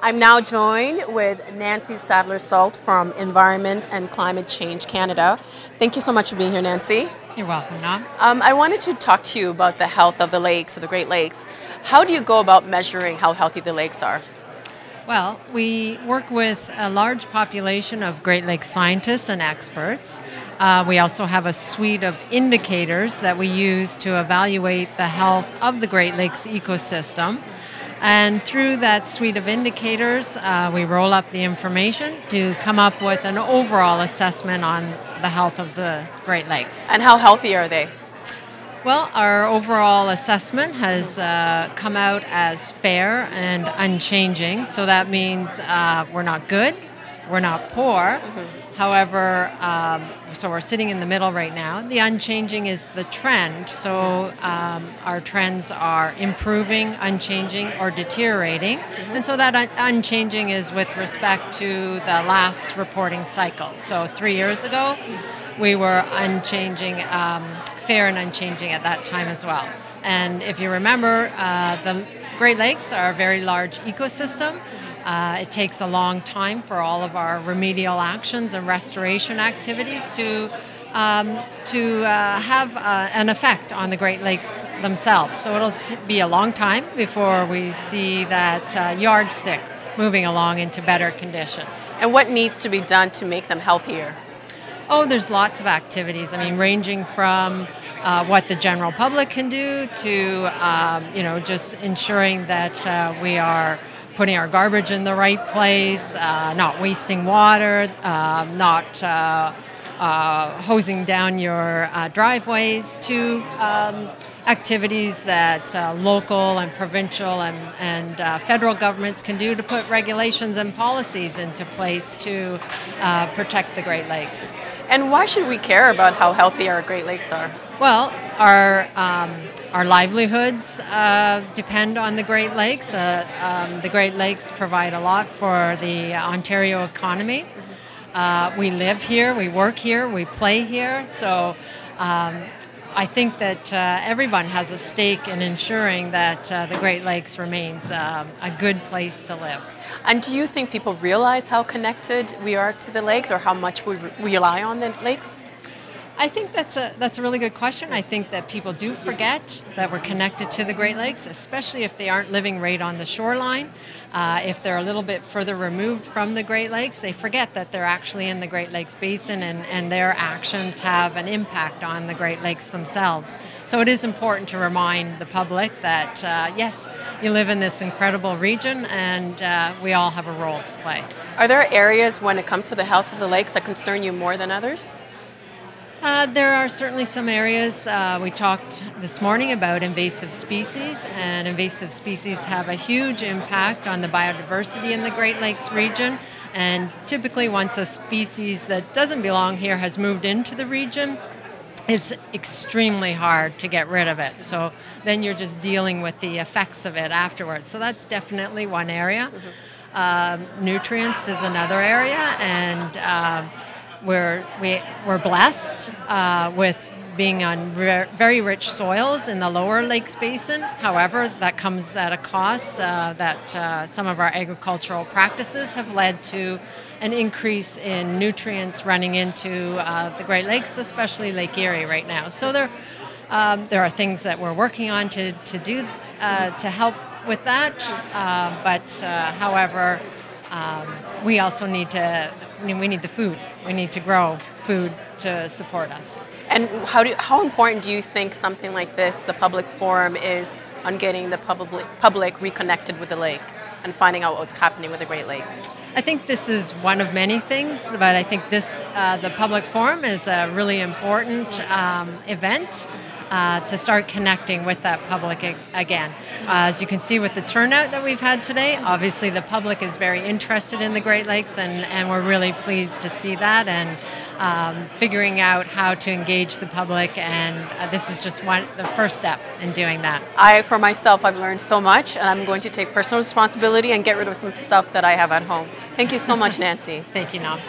I'm now joined with Nancy Stadler-Salt from Environment and Climate Change Canada. Thank you so much for being here, Nancy. You're welcome, Nam. I wanted to talk to you about the health of the lakes, of the Great Lakes. How do you go about measuring how healthy the lakes are? Well, we work with a large population of Great Lakes scientists and experts. We also have a suite of indicators that we use to evaluate the health of the Great Lakes ecosystem. And through that suite of indicators, we roll up the information to come up with an overall assessment on the health of the Great Lakes. And how healthy are they? Well, our overall assessment has come out as fair and unchanging. So that means we're not good, we're not poor. However, so we're sitting in the middle right now. The unchanging is the trend. So our trends are improving, unchanging, or deteriorating. And so that unchanging is with respect to the last reporting cycle. So 3 years ago, we were unchanging, fair and unchanging at that time as well. And if you remember, the Great Lakes are a very large ecosystem. It takes a long time for all of our remedial actions and restoration activities to have an effect on the Great Lakes themselves. So it'll be a long time before we see that yardstick moving along into better conditions. And what needs to be done to make them healthier? Oh, there's lots of activities. I mean, ranging from what the general public can do to, just ensuring that we are putting our garbage in the right place, not wasting water, not hosing down your driveways, to activities that local and provincial and federal governments can do to put regulations and policies into place to protect the Great Lakes. And why should we care about how healthy our Great Lakes are? Well, our livelihoods depend on the Great Lakes. The Great Lakes provide a lot for the Ontario economy. We live here, we work here, we play here. So I think that everyone has a stake in ensuring that the Great Lakes remains a good place to live. And do you think people realize how connected we are to the lakes, or how much we rely on the lakes? I think that's a really good question. I think that people do forget that we're connected to the Great Lakes, especially if they aren't living right on the shoreline. If they're a little bit further removed from the Great Lakes, they forget that they're actually in the Great Lakes Basin, and their actions have an impact on the Great Lakes themselves. So it is important to remind the public that, yes, you live in this incredible region, and we all have a role to play. Are there areas when it comes to the health of the lakes that concern you more than others? There are certainly some areas. We talked this morning about invasive species, and invasive species have a huge impact on the biodiversity in the Great Lakes region. And typically once a species that doesn't belong here has moved into the region, it's extremely hard to get rid of it. So then you're just dealing with the effects of it afterwards. So that's definitely one area. Nutrients is another area, and we're blessed with being on very rich soils in the lower Lakes Basin. However, that comes at a cost that some of our agricultural practices have led to an increase in nutrients running into the Great Lakes, especially Lake Erie right now. So there are things that we're working on to do to help with that. However, we also need the food. We need to grow food to support us. And how important do you think something like this, the public forum, is on getting the public reconnected with the lake and finding out what's happening with the Great Lakes? I think this is one of many things, but I think the public forum is a really important event to start connecting with that public again. As you can see with the turnout that we've had today, obviously the public is very interested in the Great Lakes, and we're really pleased to see that, and figuring out how to engage the public, and this is just the first step in doing that. For myself, I've learned so much, and I'm going to take personal responsibility and get rid of some stuff that I have at home. Thank you so much, Nancy. Thank you, Nam.